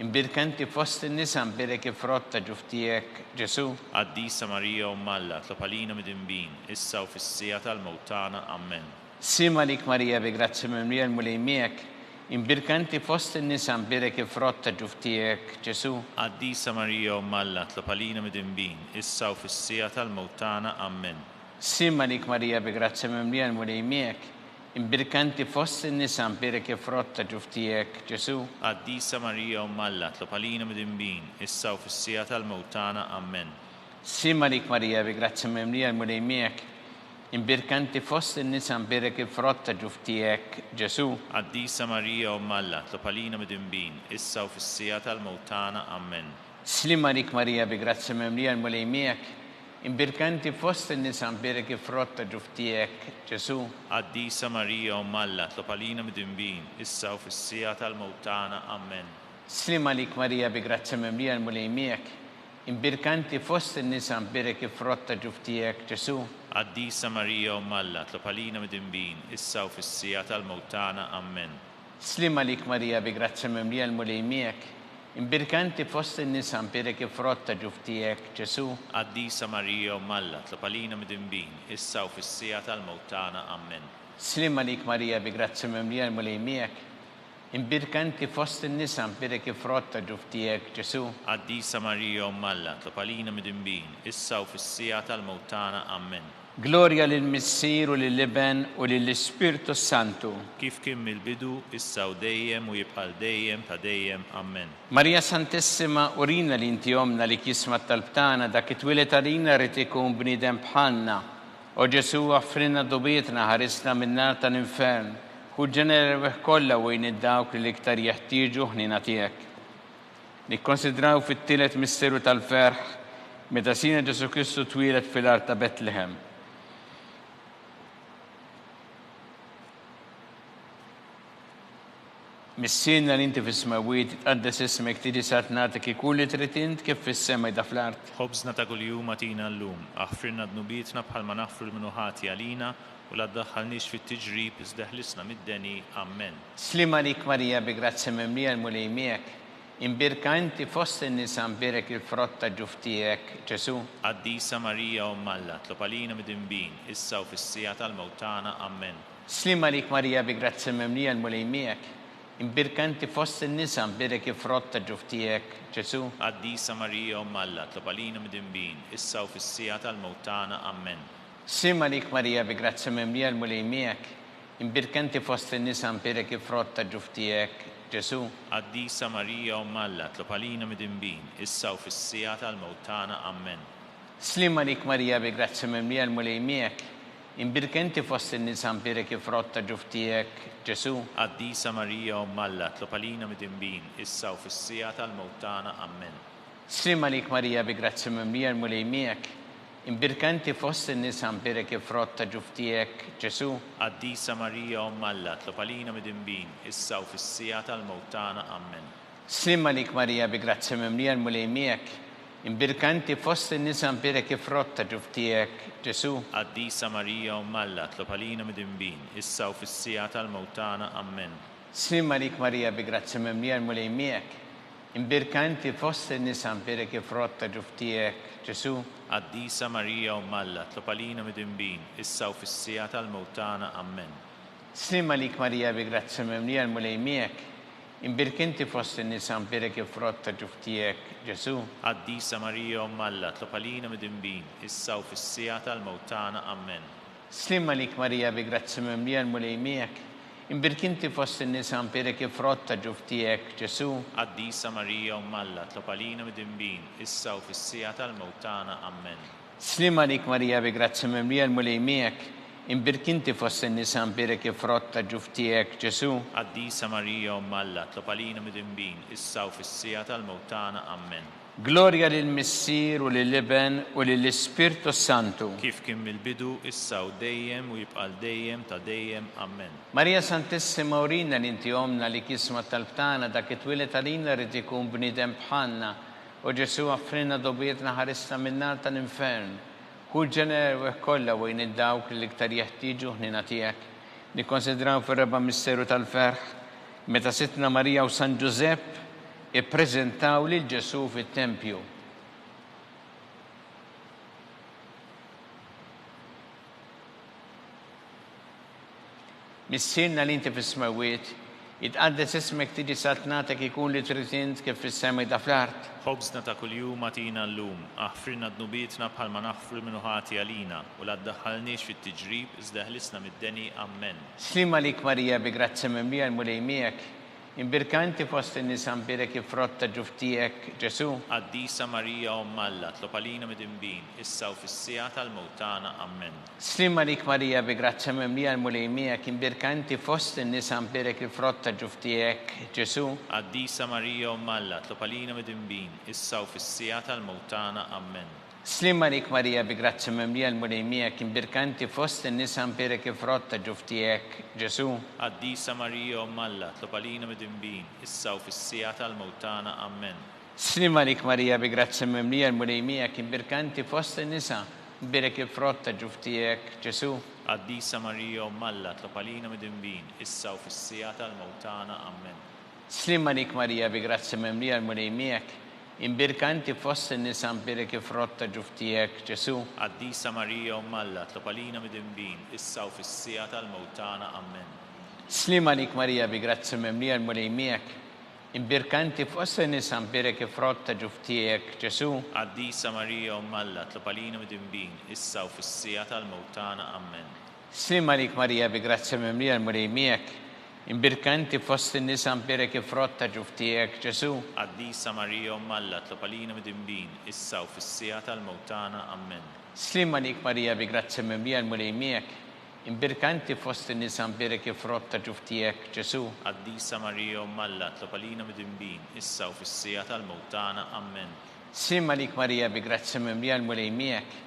imbirka inti fost in-nisa mbirek il-frott ta' ġuf tiegħek, Ġesu. Qaddisa Marija Umm Alla, tlob għalina midinbin, issa u fis-sija tal-mewt tagħna. Amen. Slima lik Marija bi grazzi mimlija l-mulej miegħek, imbirka inti fost in-nisa mbirek il-frott ta' ġuf tiegħek, Ġesu. Qaddisa Marija Umm Alla, tlob għalina midinbin, issa u fis-sija tal-mewt tagħna. Amen. Slima lik Marija bi grazzi mimlija l-mulej miegħek, imbirka inti fost in-nisa mbirek il-frott ta' ġuf tiegħek, Ġesu. Qaddisa Marija Umm Alla, tlob għalina midinbin, issa u fis-sija tal-mewt tagħna. Amen. Slima lik Marija bi grazzi mimlija l-mulej miegħek, imbirka inti fost in-nisa mbirek il-frott ta' ġuf tiegħek, Ġesu. Qaddisa Marija Umm Alla, tlob għalina midinbin, issa u fis-sija tal-mewt tagħna. Amen. Slima lik Marija bi grazzi mimlija l-mulej miegħek, imbirka inti fost in-nisa mbirek il-frott ta' ġuf tiegħek, Ġesu. Qaddisa Marija Umm Alla, tlob għalina midinbin, issa u fis-sija tal-mewt tagħna. Amen. Slima lik Marija bi grazzi mimlija l-mulej miegħek, imbirka inti fost in-nisa mbirek il-frott ta' ġuf tiegħek, Ġesu. Qaddisa Marija Umm Alla, tlob għalina midinbin, issa u fis-sija tal-mewt tagħna. Amen. Slima lik Marija bi grazzi mimlija l-mulej miegħek, imbirka inti fost in-nisa mbirek il-frott ta' ġuf tiegħek, Ġesu. Qaddisa Marija Umm Alla, tlob għalina midinbin, issa u fis-sija tal-mewt tagħna. Amen. Slima lik Marija bi grazzi mimlija l-mulej miegħek, imbirka inti fost in-nisa mbirek il-frott ta' ġuf tiegħek, Ġesu. Qaddisa Marija Umm Alla, tlob għalina midinbin, issa u fis-sija tal-mewt tagħna. Amen. Gloria lill-Missier u lill-Iben u lill-Ispirtu Santu. Kif kien mill-bidu, issa u dejjem u jibqa' dejjem ta' dejjem. Amen. Marija Santissima, urina li inti jomna li kisma tal-btana dak it-twilet għalina rrid ikun bniedem bħalna. O Ġesu għaffrinna d-dobietna ħarisna min-nar tal-infern. Hu ġenera kollha u dawk li l-iktar jeħtieġu ħnina tiegħek. Nikkonsidraw fit-tielet misteru tal-ferħ meta sina Ġesu Kristu twilet fil-art ta' Betlehem. Missienna li inti fis-smawiet, tqaddes ismek tiġi saltnatek ikun li trid int kif fis-sema da fl-art. Ħobżna ta' kuljum atina llum, aħfrilna dnubietna bħalma naħfru l-minuħati għalina u la ddaħħalniex fit-tiġrib iżda ħlisna mid-deni. Amen. Slima lik Marija bi grazzi mimlija l-mulej miegħek, imbirka inti fost in-nisa mbirek il-frott ta' ġuf tiegħek, Ġesu. Qaddisa Marija Umm Alla, tlob għalina midinbin, issa u fis-sija tal-mewt tagħna. Amen. Slima lik Marija bi grazzi mimlija l-mulej miegħek, imbirka inti fost in-nisa mbirek il-frott ta' ġuf tiegħek, Ġesu. Qaddisa Marija Umm Alla, tlob għalina midinbin, issa u fis-sija tal-mewt tagħna. Amen. Slima lik Marija bi grazzi mimlija l-mulej miegħek, imbirka inti fost in-nisa mbirek il-frott ta' ġuf tiegħek, Ġesu. Qaddisa Marija Umm Alla, tlob għalina midinbin, issa u fis-sija tal-mewt tagħna. Amen. Slima lik Marija bi grazzi mimlija l-mulej miegħek, imbirk inti fost in-nisa mbirek il-frott ta' ġuf tiegħek, Ġesu. Qaddisa Marija Umm Alla, tlob għalina mid-dinbin, issa u fis-sija tal-mewt tagħna. Amen. Slim għalik Marija bi grazzi mimlija l-mulej miegħek, imbirk inti fost in-nisa mbirek il-frott ta' ġuf tiegħek, Ġesu. Qaddisa Marija Umm Alla, tlob għalina mid-dinbin, issa u fis-sija tal-mewt tagħna. Amen. Slim għalik Marija bi grazzi mimlija l-mulej miegħek, imbirk inti fost in-nisa mbirek il-frott ta' ġuf tiegħek, Ġesu. Qaddisa Marija Umm Alla, tlob għalina mid-dinbin, issa u fis-sija tal-mewt tagħna. Amen. Slim għalik Marija bi grazzi mimlija l-mulej miegħek, imbirk inti fost in-nisa mbirek il-frott ta' ġuf tiegħek, Ġesu. Qaddisa Marija Umm Alla, tlob għalina mid-dinbin, issa u fis-sija tal-mewt tagħna. Amen. Slim għalik Marija bi grazzi mimlija l-mulej miegħek, imbirk inti fost in-nisa mbirek il-frott ta' ġuf tiegħek, Ġesu. Qaddisa Marija Umm Alla, tlob għalina mid-dinbin, issa u fis-sija tal-mewt tagħna. Amen. Slim għalik Marija bi grazzi mimlija l-mulej miegħek, imbirk inti fost in-nisa mbirek il-frott ta' ġuf tiegħek, Ġesu. Qaddisa Marija Umm Alla, tlob għalina mid-dinbin, issa u fis-sija tal-mewt tagħna. Amen. Slim għalik Marija bi grazzi mimlija l-mulej miegħek, imbirk inti fost in-nisa mbirek il-frott ta' ġuf tiegħek, Ġesu. Qaddisa Marija Umm Alla, tlob għalina mid-dinbin, issa u fis-sija tal-mewt tagħna. Amen. Gloria lill-Missier u lill-Iben u lill-Ispirtu Santu. Kif kien mill-bidu, issa u dejjem u jibqa' dejjem ta' dejjem. Amen. Marija Santissima urina li inti omna li kisma tal-btana dak it-twilet għalina rrid ikun bniedem bħalna u Ġesu għaffrina dobietna ħarista min-nar tal-infern. Kull ġeneru kollha wejn id-dawk li iktar jeħtieġu ħnina tiegħek. Nikkonsidraw fir-reba' misteru tal-ferħ meta sitna Marija u San Ġusepp ippreżentaw lil Ġesu fit-tempju. Missierna li inti fis-smawiet, jitqaddes ismek tiġi satnatek ikun li trid int kif fis-sema da fl-art. Ħobżna ta' kuljum atina llum, aħfirna dnubietna bħalma naħfru minnu ħati għalina u la ddaħħalniex fit-tiġrib iżda ħlisna mid-deni. Amen. Slim għalik Marija bi grazzi mimlija l-mulej miegħek, imbirk inti fost in-nisa mbirek il-frott ta' ġuf tiegħek, Ġesu. Qaddisa Marija Umm Alla, tlob għalina mid-dinbin, issa u fis-sija tal-mewt tagħna. Amen. Slim għalik Marija bi grazzi mimlija l-mulej miegħek, imbirk inti fost in-nisa mbirek il-frott ta' ġuf tiegħek, Ġesu. Qaddisa Marija Umm Alla, tlob għalina mid-dinbin, issa u fis-sija tal-mewt tagħna. Amen. Slim għalik Marija bi grazzi mimlija l-mulej miegħek, imbirk inti fost in-nisa mbirek il-frott ta' ġuf tiegħek, Ġesu. Qaddisa Marija Umm Alla, tlob għalina mid-dinbin, issa u fis-sija tal-mewt tagħna. Amen. Slim għalik Marija bi grazzi mimlija l-mulej miegħek, imbirk inti fost in-nisa mbirek il-frott ta' ġuf tiegħek, Ġesu. Qaddisa Marija Umm Alla, tlob għalina mid-dinbin, issa u fis-sija tal-mewt tagħna. Amen. Slim għalik Marija bi grazzi mimlija l-mulej miegħek, imbirk inti fost in-nisa mbirek il-frott ta' ġuf tiegħek, Ġesu. Qaddisa Marija Umm Alla, tlob għalina mid-dinbin, issa u fis-sija tal-mewt tagħna. Amen. Slim għalik Marija bi grazzi mimlija l-mulej miegħek, imbirk inti fost in-nisa mbirek il-frott ta' ġuf tiegħek, Ġesu. Qaddisa Marija Umm Alla, tlob għalina mid-dinbin, issa u fis-sija tal-mewt tagħna. Amen. Slim għalik Marija bi grazzi mimlija l-mulej miegħek, imbirk inti fost in-nisa mbirek il-frott ta' ġuf tiegħek, Ġesu. Qaddisa Marija Umm Alla, tlob għalina mid-dinbin, issa u fis-sija tal-mewt tagħna. Amen. Slim għalik Marija bi grazzi mimlija l-mulej miegħek, imbirk inti fost in-nisa mbirek il-frott ta' ġuf tiegħek, Ġesu. Qaddisa Marija Umm Alla, tlob għalina mid-dinbin, issa u fis-sija tal-mewt tagħna. Amen. Slim għalik Marija bi grazzi mimlija l-mulej miegħek,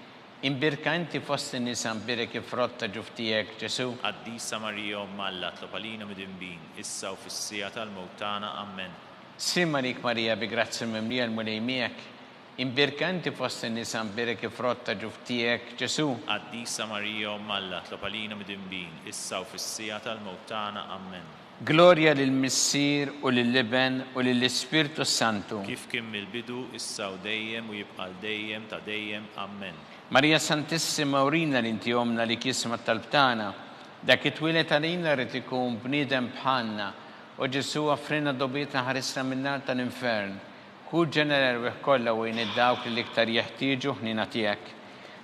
imbirk inti fost in-nisa mbirek il-frott ta' ġuf tiegħek, Ġesu. Qaddisa Marija Umm Alla, tlob għalina mid-dinbin, issa u fis-sija tal-mewt tagħna. Amen. Slim għalik Marija bi grazzi mimlija l-mulej miegħek, imbirk inti fost in-nisa mbirek il-frott ta' ġuf tiegħek, Ġesu. Qaddisa Marija Umm Alla, tlob għalina mid-dinbin, issa u fis-sija tal-mewt tagħna. Amen. Gloria lill-Missier u lill-Iben u lill-Ispirtu Santu. Kif kien mill-bidu, issa u dejjem u jibqa' dejjem ta' dejjem. Amen. Marija Santissima urina li inti omna li kisma tal-btana dak it-twilet għalina rrid ikun bniedem bħalna u Ġesu għaffrina dobietna ħarisna min-nar tal-infern. Kull ġeneru kollha wejn id-dawk li iktar jeħtieġu ħnina tiegħek.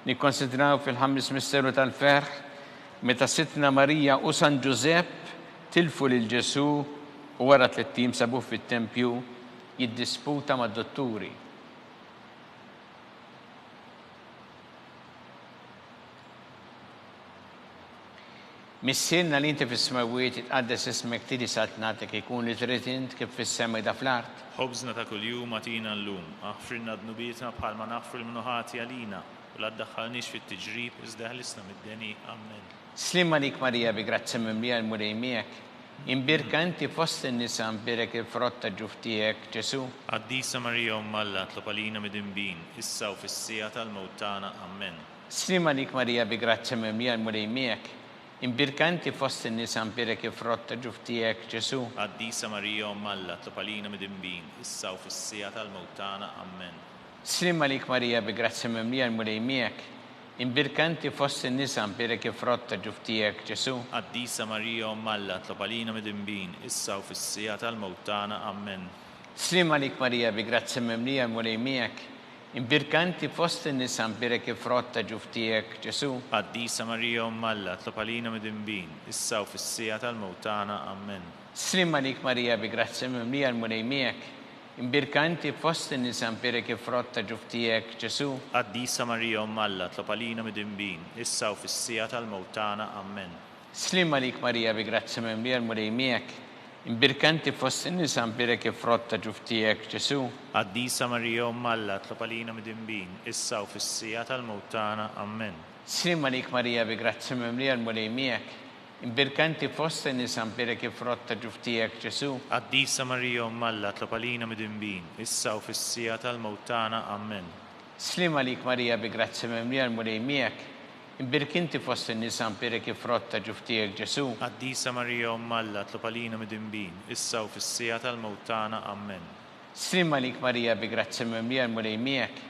Nikkonsidraw fil-ħames misteru tal-ferħ meta sitna Marija u San Ġusepp tilfu lil Ġesu u wara 3 tim sabuh fit-tempju jiddisputa mad-dotturi. Missirna li inti fis-smawiet itqaddes ismek tidi saltnatek ikun li trid int kif fis-sema da fl-art. خبزنا ta kuljum atina llum, aħfrilna dnubietna bħalma naħfru l-mnuħati għalina, u la tdaħħalniex fit-tiġrib iżda ħlisna mid-deni. Amen. Slim għalik Marija bi grazzi mimlija l-mulej miegħek, imbirka inti fost in-nisa imbirek il-frott ta' ġuf tiegħek Ġesu. Qaddisa Marija Umm Alla tlob għalina mid-inbin, issa u fis-sija tal-mewt tagħna. Amen. Slim għalik Marija bi grazzi mimlija l-mulej miegħek, imbirka inti fost in-nisa imbirek il-frott ta' ġuf tiegħek Ġesu. Qaddisa Marija Umm Alla tlob għalina mid-inbin, issa u fis-sija tal-mewt tagħna. Amen. Slim għalik Marija bi grazzi mimlija l-mulej miegħek, imbirka inti fost in-nisa imbirek il-frott ta' ġuf tiegħek Ġesu. Qaddisa Marija Umm Alla tlob għalina mid-inbin, issa u fis-sija tal-mewt tagħna. Amen. Slim għalik Marija bi grazzi mimlija l-mulej miegħek, imbirka inti fost in-nisa imbirek il-frott ta' ġuf tiegħek Ġesu. Qaddisa Marija Umm Alla tlob għalina mid-inbin, issa u fis-sija tal-mewt tagħna. Amen. Slim għalik Marija bi grazzi mimlija l-mulej miegħek, imbirka inti fost in-nisa imbirek il-frott ta' ġuf tiegħek Ġesu. Qaddisa Marija Umm Alla tlob għalina mid-inbin, issa u fis-sija tal-mewt tagħna. Amen. Slim għalik Marija bi grazzi mimlija l-mulej miegħek, imbirka inti fost in-nisa imbirek il-frott ta' ġuf tiegħek Ġesu. Qaddisa Marija Umm Alla tlob għalina mid-inbin, issa u fis-sija tal-mewt tagħna. Amen. Slim għalik Marija bi grazzi mimlija l-mulej miegħek, imbirka inti fost in-nisa imbirek il-frott ta' ġuf tiegħek Ġesu. Qaddisa Marija Umm Alla tlob għalina mid-inbin, issa u fis-sija tal-mewt tagħna. Amen. Slim għalik Marija bi grazzi mimlija l-mulej miegħek, imbirka inti fost in-nisa imbirek il-frott ta' ġuf tiegħek Ġesu. Qaddisa Marija Umm Alla tlob għalina mid-inbin, issa u fis-sija tal-mewt tagħna. Amen. Slim għalik Marija bi grazzi mimlija l-mulej miegħek,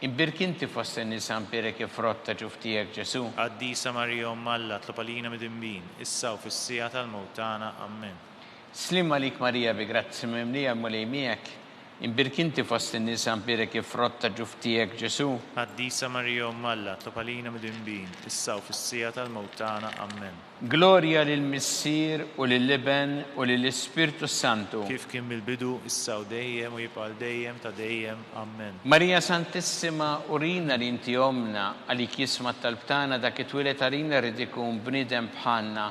imbirka inti fost in-nisa imbirek il-frott ta' ġuf tiegħek Ġesu. Qaddisa Marija Umm Alla tlob għalina mid-inbin, issa u fis-sija tal-mewt tagħna. Amen. Slim għalik Marija bi grazzi mimlija l-mulej miegħek, imbirka inti fost in-nisa imbirek il-frott ta' ġuf tiegħek Ġesu. Qaddisa Marija Umm Alla tlob għalina mid-inbin, issa u fis-sija tal-mewt tagħna. Amen. Glorja lill-Missier u lill-Iben u lill-Ispirtu Santu. Kif kien mill-bidu, issa u dejjem u jibqa' dejjem ta' dejjem. Amen. Marija Santissima, urina li inti omna għalik jisma' talbtana dak it-twilet għalina rid ikun bniedem bħalna.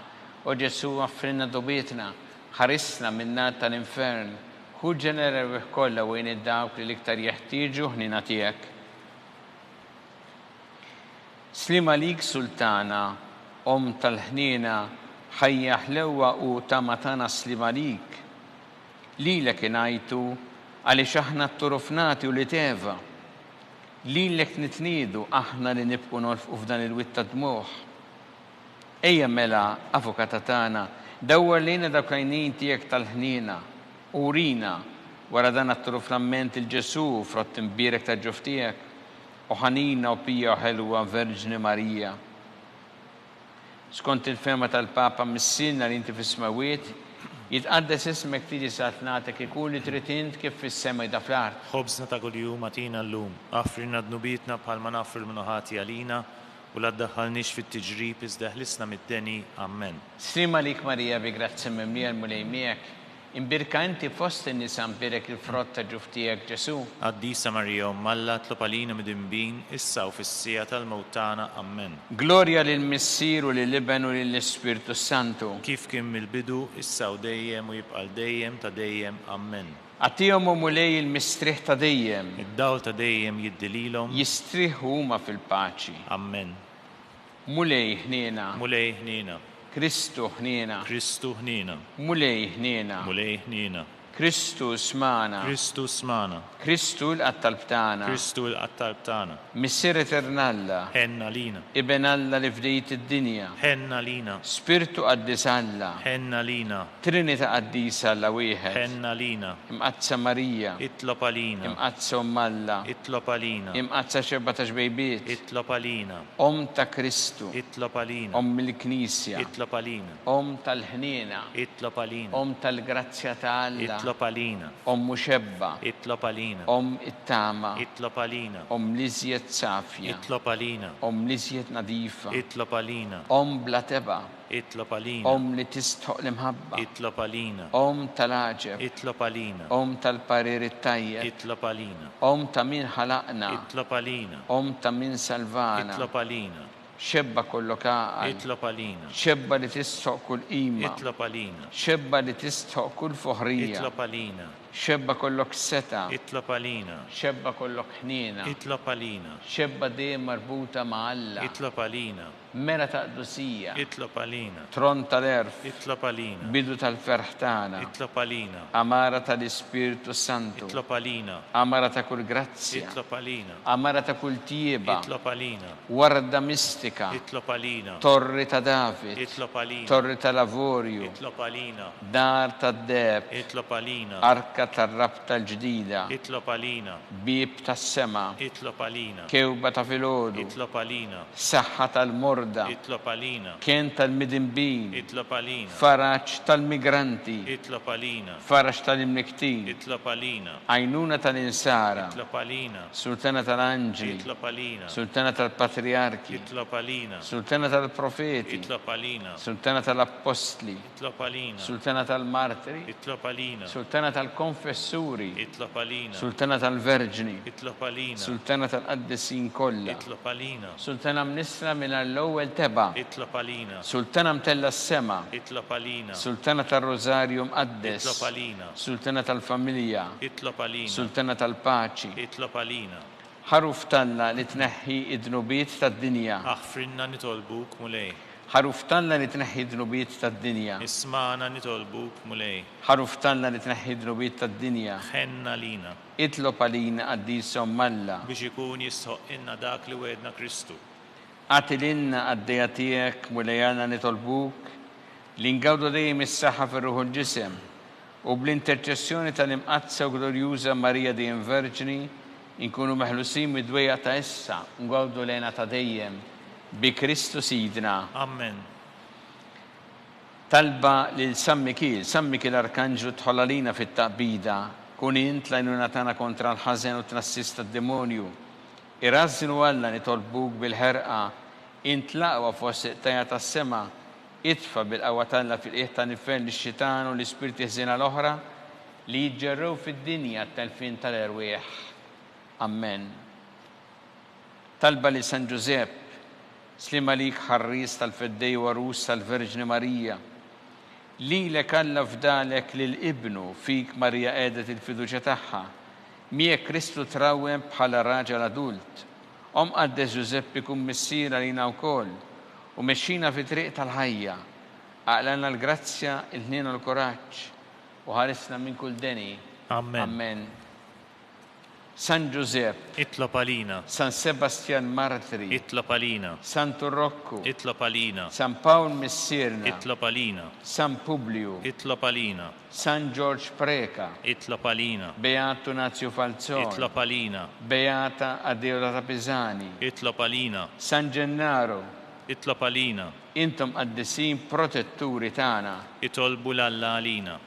O Ġesu għaffrinna dobietna, ħarisna minna tal-infern, hu ġenera kollha wejn id-dawk li l-iktar jeħtieġu ħnina tiegħek. Slim għalik Sultana, Om tal-ħnina, ħajja ħlewwa u tamatana slim għalik. Lilek ingħajtu għaliex aħna t-turufnati u li teva. Lilek nitniedu aħna li nibqu nolfqu f'dan il-witta dmuħ. Ejja mela, Avukata tagħna, dawwar lejna dawk l-għajnejn tiegħek tal-ħnina, urina wara dan at-turufnament il-Ġesu frott imbirek ta' ġuf tiegħek, u ħanina u pija ħelwa Verġni Marija. Skont il-ferma tal-Papa missilna li inti fis-smawiet, jitqaddes ismek tiġi saltnatek ikun li trid int kif fis-sema da fl-art. Ħobżna ta' kuljum atina llum, aħfrilna dnubietna bħalma naħfru l-mnuħati għalina, u la tdaħħalniex fit-tiġrib iżda ħlisna mid-deni. Amen. Slim għalik Marija bi grazzi mimlija l-mulej miegħek, imbirka inti fost in-nisa imbirek il-frott ta' ġuf tiegħek Ġesu. Qaddisa Marija Umm Alla tlob għalina mid-inbin, issa u fis-sija tal-mewt tagħna. Amen. Glorja lill-Missier u lill-Iben u lill-Ispirtu Santu. Kif kien mill-bidu, issa u dejjem u jibqa' dejjem ta' dejjem. Amen. Għatihom mulej il-mistrieħ ta' dejjem. Id-dawl ta' dejjem jiddililhom. Jistrieħu huma fil-paċi. Amen. Mulej ħniena. Mulej ħniena. Kristu ħniena. Kristu ħniena. Mulej ħniena. Mulej ħniena. Kristu smana. Kristu smana. Kristu l-qattalb tagħna. Kristu l-qattalb tagħna. Missier Eternalla. Ħenna lina. Iben Alla li fdejt id-dinja. Ħenna lina. Spirtu qaddis Alla. Ħenna lina. Trinita qaddisa Alla wieħed. Ħenna lina. Imqazza Marija. Itlob għalina. Imqazza Umm Alla. Itlob għalina. Imqazza 14 bejbiet. Itlob għalina. Om ta' Kristu. Itlob għalina. Om mill-Knisja. Itlob għalina. Om tal-ħniena. Itlob għalina. Om tal-grazzja ta' Alla. Itlob għalina. Om muxebba. Itlob għalina. Om it-tama. Itlob għalina. Om liżjed safja. Itlob għalina. Om liżjed nadifa. Itlob għalina. Om bla teba. Itlob għalina. Om li tistħoq l-imħabba. Itlob għalina. Om tal-aġeb. Itlob għalina. Om tal-parir it-tajjeb. Itlob għalina. Om ta' min ħalaqna. Itlob għalina. Om ta' min salvana. Itlob għalina. xebba kollok għaqal, Itlob għalina. xebba li tistħoq kull qima, Itlob għalina. xebba li tistħoq kull foħrija, Itlob għalina. xebba kollok seta, Itlob għalina. xebba kollok ħnina, Itlob għalina. xebba dejjem marbuta ma' Alla, Itlob għalina. mera ta' qdusija, Itlob għalina. tron tal-erf, Itlob għalina. bidu tal-ferħ tagħna, Itlob għalina. amara tal-Ispiritu Santu, Itlob għalina. amara ta' kull grazzja, Itlob għalina. amara ta' kull tieba, Itlob għalina. warda mistika, Itlob għalina. torri ta' David, Itlob għalina. torri ta' lavorju, Itlob għalina. dar ta' deb, Itlob għalina. arka tar-rab tal-ġdida, Itlob għalina. bib tas-sema, Itlob għalina. kewba ta' filgħodu, Itlob għalina. saħħa tal-morda, Itlob għalina. kien tal-midinbin, Itlob għalina. faraġġ tal-migranti, Itlob għalina. faraġġ tal-imniktin, Itlob għalina. għajnuna tal-insara, Itlob għalina. sultana tal-anġli, Itlob għalina. sultana tal-patriarki, Itlob għalina. sultana tal-profeti, Itlob għalina. sultana tal-apostli, Itlob għalina. sultana tal-martiri, Itlob għalina. sultana tal-konfessuri, Itlob għalina. sultana tal-verġni, Itlob għalina. sultana tal-qaddisin kollha, Itlob għalina. sultana mnisra minn l-ewwel teba, Itlob għalina. sultana mtella s-sema, Itlob għalina. sultana tal-Rożarju Itlob mqaddes, għalina. sultana tal-familja, Itlob għalina. sultana tal-paċi, Itlob għalina. ħaruf talla li tneħħi id-dnubiet tad-dinja, Aħfrinna nitolbuk mulej. ħaruf talla li tneħħi id-dnubiet tad-dinja, Ismana nitolbuk mulej. ħaruf talla li tneħħi id-dnubiet tad-dinja, Ħenna lina. itlob għalina għaddisom malla, Biex ikun jistħoq inna dak li wedna Kristu. għatilinna għaddejja tiegħek mulejana nitolbuk li ngawdu dejjem is-saħħa fir-ruħu l-ġisem u bl-interċessjoni tal-imqazza u glorjuża Marija dejjem Verġni inkunu meħlusin mid-dwejja ta' issa ngawdu lejna ta' dejjem bi Kristu Sidna. Amen. Talba lil San Mikil Arkanġlu tħollalina fit-taqbida kun int lajnuna tagħna kontra l-ħażen u tnassist tad-demonju. Irażżinu Alla nitolbuk bil-ħerqa int laqwa fost iqtajja tas-sema itfa bil-qawwa tagħna fil-qiegħ ta' nifel lix-xitan u l-ispirti ħżiena l-oħra li jġerrew fid-dinja t-telfin tal-erwieħ. Amen. Talba li San Ġusepp slima lik ħarris tal-feddej warus tal-Verġni Marija li lek Alla fdalek lill-ibnu fik Marija qiegħdet il-fiduċja tagħha miegħek Kristu trawwem bħala raġel adult. Qaddes Ġusepp ikun missiera lina wkoll u mexxina fi triq tal-ħajja. Aqlana l-grazzja, il-ħnien u l-kuraġġ u ħarisna minn kull deni. Amen. Amen. San Ġusepp, Itlob għalina. San Sebastian Martri, Itlob għalina. San Turrokku, Itlob għalina. San Paul Missierna, Itlob għalina. San Publiu, Itlob għalina. San George Preka, Itlob għalina. Beato Nazio Falzone, Itlob għalina. Beata Adeolata Pisani, Itlob għalina. San Gennaro, Itlob għalina. intom qaddisin protetturi tagħna. Itolbu l-Alla għalina.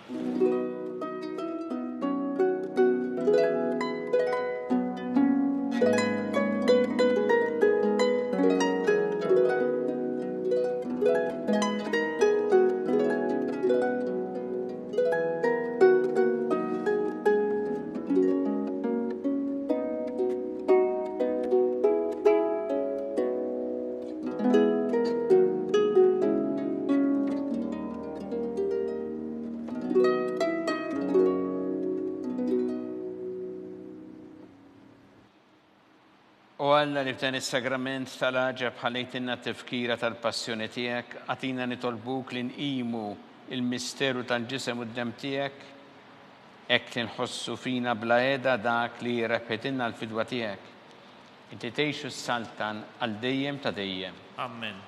U Alla li f'dan is-sagrament tal-ħaġa bħalejtinna t-tifkira tal-passjoni tiegħek, għatina nitolbuk li nqimu il-misteru tal-ġisem u d-dem tiegħek, hekk li nħossu fina bla qiegħda dak li jirrepetilna l-fidwa tiegħek. Inti tgħixu s-saltan għal dejjem ta' dejjem. Amen.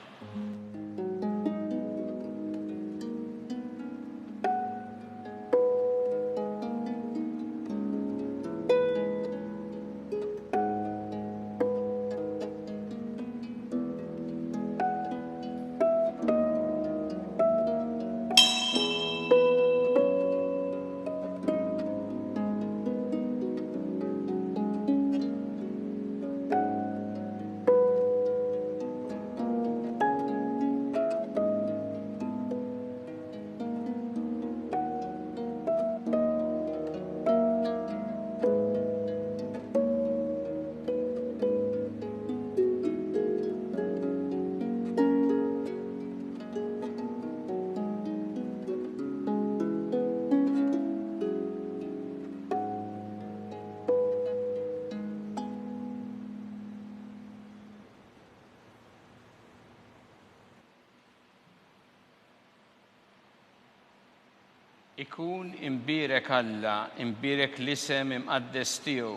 Ikun imbirek Alla, imbirek l-isem imqaddes tiegħu,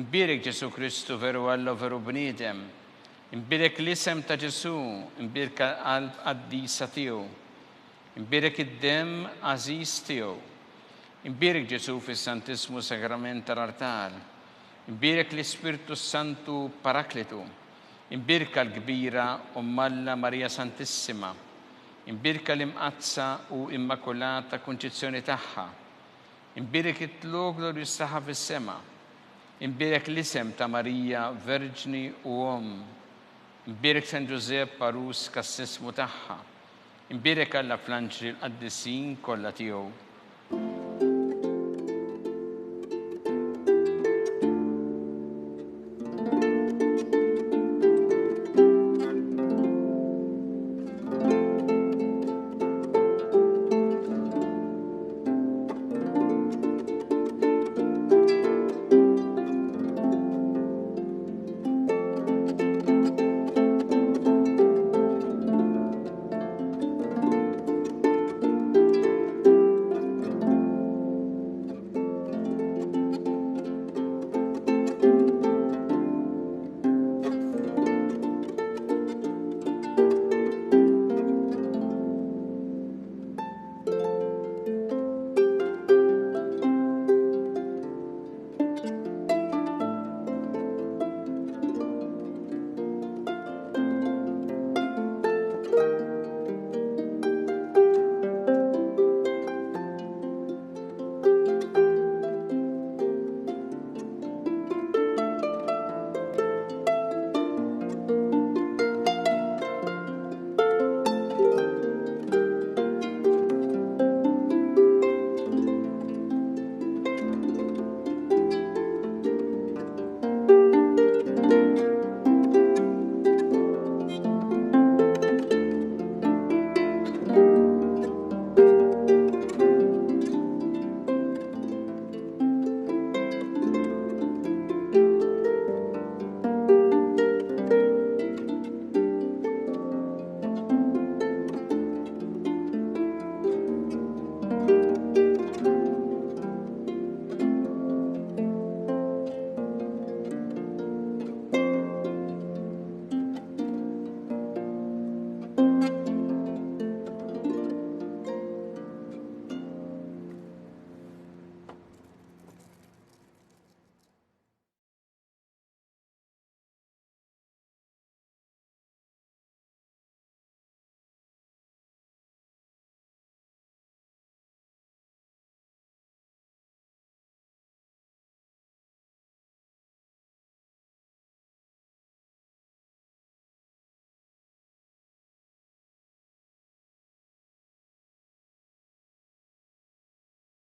imbirek Ġesu Kristu veru Alla veru bniedem, imbirek l-isem ta' Ġesu, imbirek qalb qaddisa tiegħu, imbirek id-dem għażiż tiegħu, imbirek Ġesu fis-Santismu Sagrament tal-Artar, imbirek l-Ispirtu Santu Paraklitu, imbirka l-kbira Alla Marija Santissima, imbirka l-imqazza u immakulata konċizzjoni tagħha, imbirek it-tlog glorjustaħa fis-sema, imbirek l-isem ta' Marija Verġni u imbirek San Ġusepp Parus kassismu tagħha, imbirek Alla fl-anġli l-qaddisin kollha tiegħu.